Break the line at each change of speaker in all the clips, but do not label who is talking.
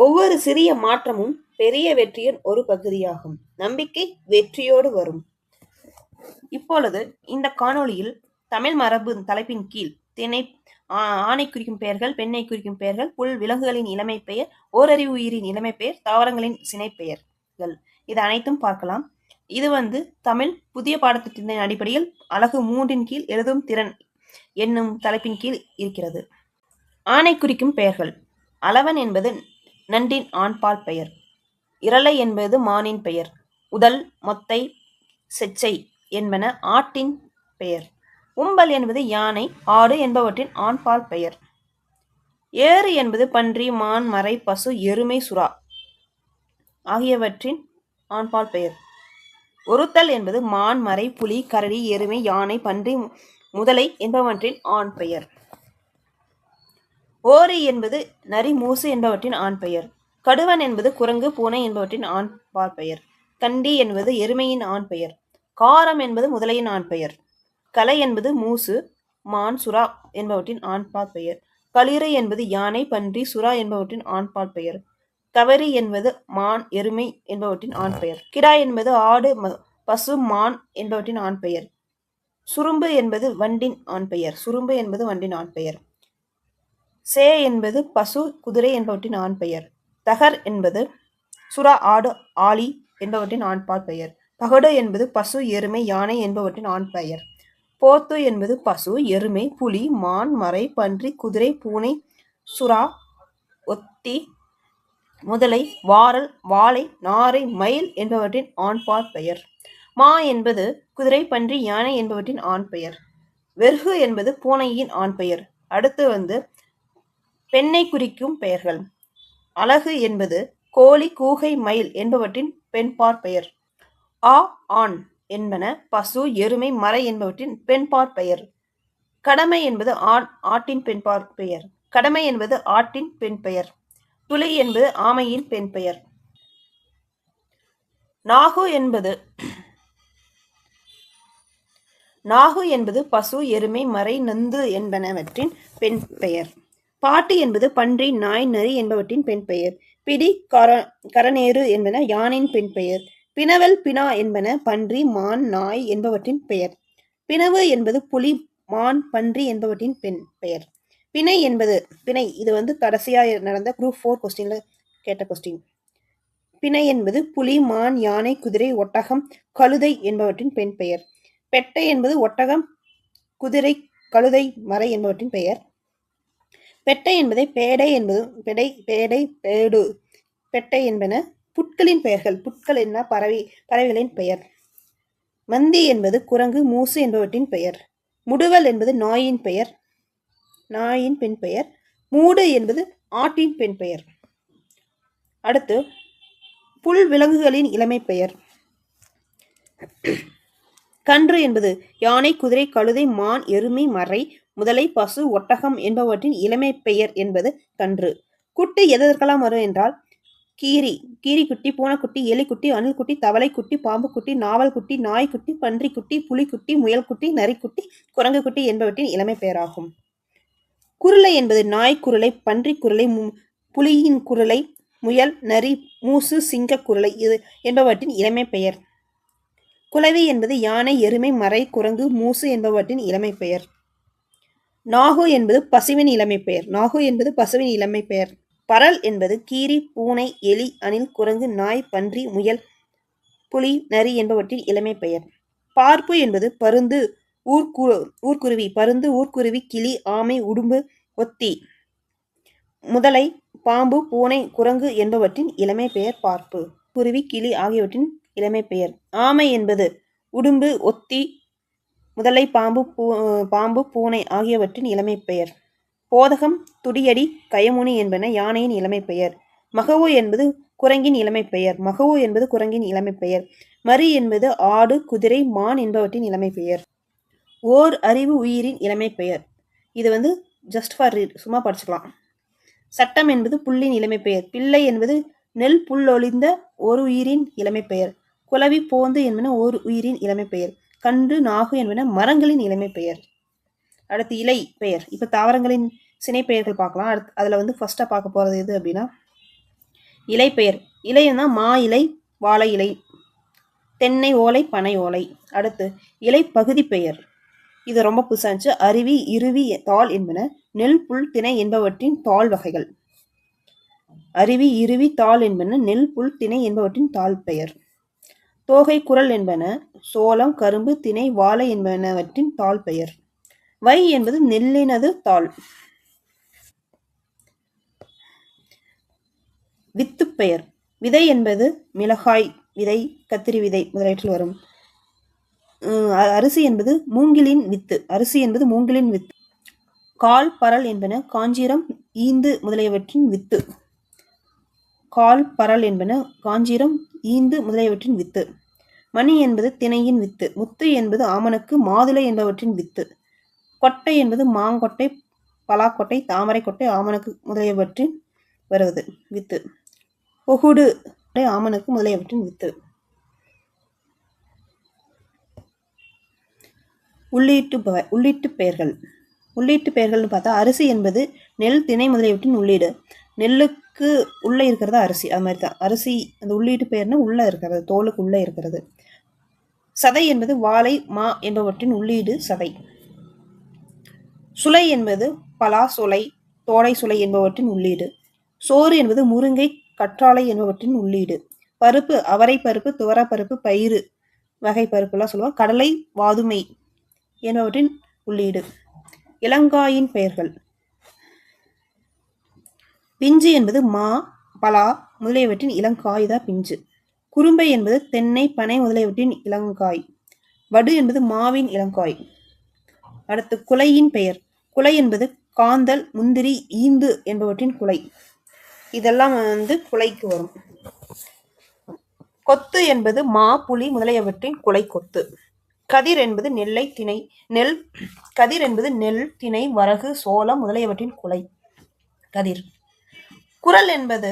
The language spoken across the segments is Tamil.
ஒவ்வொரு சிறிய மாற்றமும் பெரிய வெற்றியின் ஒரு பகுதியாகும். நம்பிக்கை வெற்றியோடு வரும். இப்பொழுது இந்த காணொளியில் தமிழ் மரபு தலைப்பின் கீழ் திணை, ஆணை குறிக்கும் பெயர்கள், பெண்ணை குறிக்கும் பெயர்கள், புல் விலங்குகளின் இளமை பெயர், ஓரறிவு உயிரின் இளமை பெயர், தாவரங்களின் சினைப்பெயர்கள், இது அனைத்தும் பார்க்கலாம். இது தமிழ் புதிய பாடத்திட்டத்தின் அடிப்படையில் அலகு 3 கீழ் எழுதும் திறன் என்னும் தலைப்பின் கீழ் இருக்கிறது. ஆணை குறிக்கும் பெயர்கள். அளவன் என்பது நண்டின் ஆண்பால் பெயர். இரலை என்பது மானின் பெயர். உதல், மொத்தை, செச்சை என்பன ஆட்டின் பெயர். உம்பல் என்பது யானை, ஆடு என்பவற்றின் ஆண்பால் பெயர். ஏறு என்பது பன்றி, மான், மறை, பசு, எருமை, சுறா ஆகியவற்றின் ஆண்பால் பெயர். ஒருத்தல் என்பது மான், மறை, புலி, கரடி, எருமை, யானை, பன்றி, முதலை என்பவற்றின் ஆண் பெயர். ஓரி என்பது நரி, மூசு என்பவற்றின் ஆண் பெயர். கடுவன் என்பது குரங்கு, பூனை என்பவற்றின் ஆண்பால் பெயர். கண்டி என்பது எருமையின் ஆண் பெயர். காரம் என்பது முதலையின் ஆண் பெயர். கலை என்பது மூசு, மான், சுறா என்பவற்றின் ஆண்பால் பெயர். களிறு என்பது யானை, பன்றி, சுறா என்பவற்றின் ஆண்பால் பெயர். கவரி என்பது மான், எருமை என்பவற்றின் ஆண் பெயர். கிடா என்பது ஆடு, பசு, மான் என்பவற்றின் ஆண் பெயர். சுரும்பு என்பது வண்டின் ஆண் பெயர். சுரும்பு என்பது வண்டின் ஆண் பெயர். சே என்பது பசு, குதிரை என்பவற்றின் ஆண் பெயர். தகர் என்பது சுறா, ஆடு, ஆளி என்பவற்றின் ஆண்பால் பெயர். பகடு என்பது பசு, எருமை, யானை என்பவற்றின் ஆண் பெயர். போத்து என்பது பசு, எருமை, புலி, மான், மறை, பன்றி, குதிரை, பூனை, சுறா, ஒத்தி, முதலை, வாரல், வாளை, நாரை, மயில் என்பவற்றின் ஆண்பால் பெயர். மா என்பது குதிரை, பன்றி, யானை என்பவற்றின் ஆண் பெயர். வெர்கு என்பது பூனையின் ஆண் பெயர். அடுத்து பெண்ணை குறிக்கும் பெயர்கள். அலகு என்பது கோழி, கூகை, மயில் என்பவற்றின் பெண்பாற் பெயர். ஆண் என்பன பசு, எருமை, மறை என்பவற்றின் பெண்பாற் பெயர். கடமை என்பது ஆட்டின் பெண்பாற் பெயர். கடமை என்பது ஆட்டின் பெண் பெயர். துளி என்பது ஆமையின் பெண் பெயர். நாகு என்பது பசு, எருமை, மறை, நந்து என்பனவற்றின் பெண் பெயர். பாட்டு என்பது பன்றி, நாய், நரி என்பவற்றின் பெண் பெயர். பிடி, கரநேறு என்பன யானையின் பெண் பெயர். பிணவல், பினா என்பன பன்றி, மான், நாய் என்பவற்றின் பெயர். பிணவு என்பது புலி, மான், பன்றி என்பவற்றின் பெண் பெயர். பிணை என்பது இது கடைசியா நடந்த குரூப் 4 கொஸ்டின்ல கேட்ட கொஸ்டின். பிணை என்பது புலி, மான், யானை, குதிரை, ஒட்டகம், கழுதை என்பவற்றின் பெண் பெயர். பெட்டை என்பது ஒட்டகம், குதிரை, கழுதை, மறை என்பவற்றின் பெயர். பெட்டை என்பதை பேடை என்பது பேடை, பேடு, பெட்டை என்பன புட்களின் பெயர்கள். புட்கள் என்ன பறவைகளின் பெயர். மந்தி என்பது குரங்கு, மூசு என்பவற்றின் பெயர். முடுவல் என்பது நாயின் பெண் பெயர். மூடு என்பது ஆட்டின் பெண் பெயர். அடுத்து புல் விலங்குகளின் இளமை பெயர். கன்று என்பது யானை, குதிரை, கழுதை, மான், எருமை, மறை, முதலை, பசு, ஒட்டகம் என்பவற்றின் இளமை பெயர் என்பது கன்று. குட்டி எதற்கெல்லாம் வரும் என்றால் கீரிக்குட்டி, பூனைக்குட்டி, எலிக்குட்டி, அணில்குட்டி, தவளைக்குட்டி, பாம்புக்குட்டி, நாவல்குட்டி, நாய்க்குட்டி, பன்றிக்குட்டி, புலிக்குட்டி, முயல்குட்டி, நரிக்குட்டி, குரங்குக்குட்டி என்பவற்றின் இளமை பெயராகும். குருளை என்பது நாய் குருளை, பன்றி குருளை, புலியின் குருளை, முயல், நரி, மூசு, சிங்க குருளை என்பவற்றின் இளமை பெயர். குளவி என்பது யானை, எருமை, மறை, குரங்கு, மூசு என்பவற்றின் இளமை பெயர். நாகு என்பது பசுவின் இளமை பெயர். பரல் என்பது கீரி, பூனை, எலி, அணில், குரங்கு, நாய், பன்றி, முயல், புலி, நரி என்பவற்றின் இளமை பெயர். பார்ப்பு என்பது பருந்து, ஊர்க்குருவி, கிளி, ஆமை, உடும்பு, ஒத்தி, முதலை, பாம்பு, பூனை, குரங்கு என்பவற்றின் இளமை பெயர் பார்ப்பு. குருவி, கிளி ஆகியவற்றின் இளமை பெயர். ஆமை என்பது உடும்பு, ஒத்தி, முதலை, பாம்பு, பூனை ஆகியவற்றின் இளமை பெயர். போதகம், துடியடி, கயமுனி என்பன யானையின் இளமை பெயர். மகவு என்பது குரங்கின் இளமை பெயர். மரி என்பது ஆடு, குதிரை, மான் என்பவற்றின் இளமை பெயர். ஓர் அறிவு உயிரின் இளமை பெயர். இது ஜஸ்ட் ஃபார் ரீட், சும்மா படிச்சுக்கலாம். சட்டம் என்பது புல்லின் இளமை பெயர். பிள்ளை என்பது நெல், புல்லொழிந்த ஒரு உயிரின் இளமை பெயர். குளவி, போந்து என்பன ஓர் உயிரின் இளமை பெயர். கன்று, நாகு என்பன மரங்களின் இளமை பெயர். அடுத்து இலை பெயர். இப்போ தாவரங்களின் சினை பெயர்கள் பார்க்கலாம். அதுல ஃபர்ஸ்டா பார்க்க போறது எது அப்படின்னா இலைப்பெயர். இலைன்னா மா இலை, வாழை இலை, தென்னை ஓலை, பனை ஓலை. அடுத்து இலைப்பகுதி பெயர். இது ரொம்ப புதுசா இருந்துச்சு. அருவி, இருவி, தாள் என்பன நெல், புல், திணை என்பவற்றின் தாள் வகைகள். அருவி, இருவி, தாள் என்பன நெல், புல், திணை என்பவற்றின் தாள் பெயர். தோகை, குரல் என்பன சோளம், கரும்பு, திணை, வாழை என்பனவற்றின் தாள் பெயர். வை என்பது நெல்லினது தாள். வித்து பெயர். விதை என்பது மிளகாய் விதை, கத்திரி விதை முதலியவற்றில் வரும். அரிசி என்பது மூங்கிலின் வித்து. அரிசி என்பது மூங்கிலின் வித்து. கால், பரல் என்பன காஞ்சிரம், ஈந்து முதலியவற்றின் வித்து. கால், பரல் என்பன காஞ்சிரம், ஈந்து முதலியவற்றின் வித்து. மணி என்பது திணையின் வித்து. முத்து என்பது ஆமணக்கு, மாதுளை என்பவற்றின் வித்து. கொட்டை என்பது மாங்கொட்டை, பலாக்கொட்டை, தாமரை கொட்டை, ஆமணக்கு முதலியவற்றின் வருவது வித்து. ஒகுடு ஆமணக்கு முதலியவற்றின் வித்து. உள்ளீட்டு பெயர்கள். உள்ளீட்டு பெயர்கள்னு பார்த்தா அரிசி என்பது நெல், திணை முதலியவற்றின் உள்ளீடு. நெல்லுக்கு உள்ளே இருக்கிறது அரிசி, அது மாதிரி தான் அரிசி. அந்த உள்ளீட்டு பெயர்னா உள்ளே இருக்கிறது, தோலுக்கு உள்ளே இருக்கிறது. சதை என்பது வாழை, மா என்பவற்றின் உள்ளீடு சதை. சுளை என்பது பலா சுளை, தோடை சுளை என்பவற்றின் உள்ளீடு. சோறு என்பது முருங்கை, கற்றாழை என்பவற்றின் உள்ளீடு. பருப்பு அவரை பருப்பு, துவரப்பருப்பு, பயிறு வகை பருப்புலாம் சொல்லுவோம். கடலை, வாதுமை என்பவற்றின் உள்ளீடு. இளங்காயின் பெயர்கள். பிஞ்சு என்பது மா, பலா முதலியவற்றின் இளங்காய் தான் பிஞ்சு. குறும்பை என்பது தென்னை, பனை முதலியவற்றின் இளங்காய். வடு என்பது மாவின் இளங்காய். அடுத்து குலையின் பெயர். குலை என்பது காந்தல், முந்திரி, ஈந்து என்பவற்றின் குலை. இதெல்லாம் குலைக்கு வரும். கொத்து என்பது மா, புலி முதலியவற்றின் குலை கொத்து. கதிர் என்பது நெல்லை, திணை, நெல். கதிர் என்பது நெல், திணை, வரகு, சோளம் முதலியவற்றின் குலை கதிர். குரல் என்பது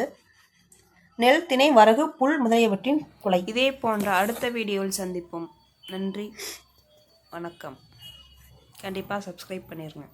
நெல், திணை, வரகு, புல் முதலியவற்றின் குலை. இதே போன்ற அடுத்த வீடியோவில் சந்திப்போம். நன்றி, வணக்கம். கண்டிப்பாக சப்ஸ்கிரைப் பண்ணிடுங்க.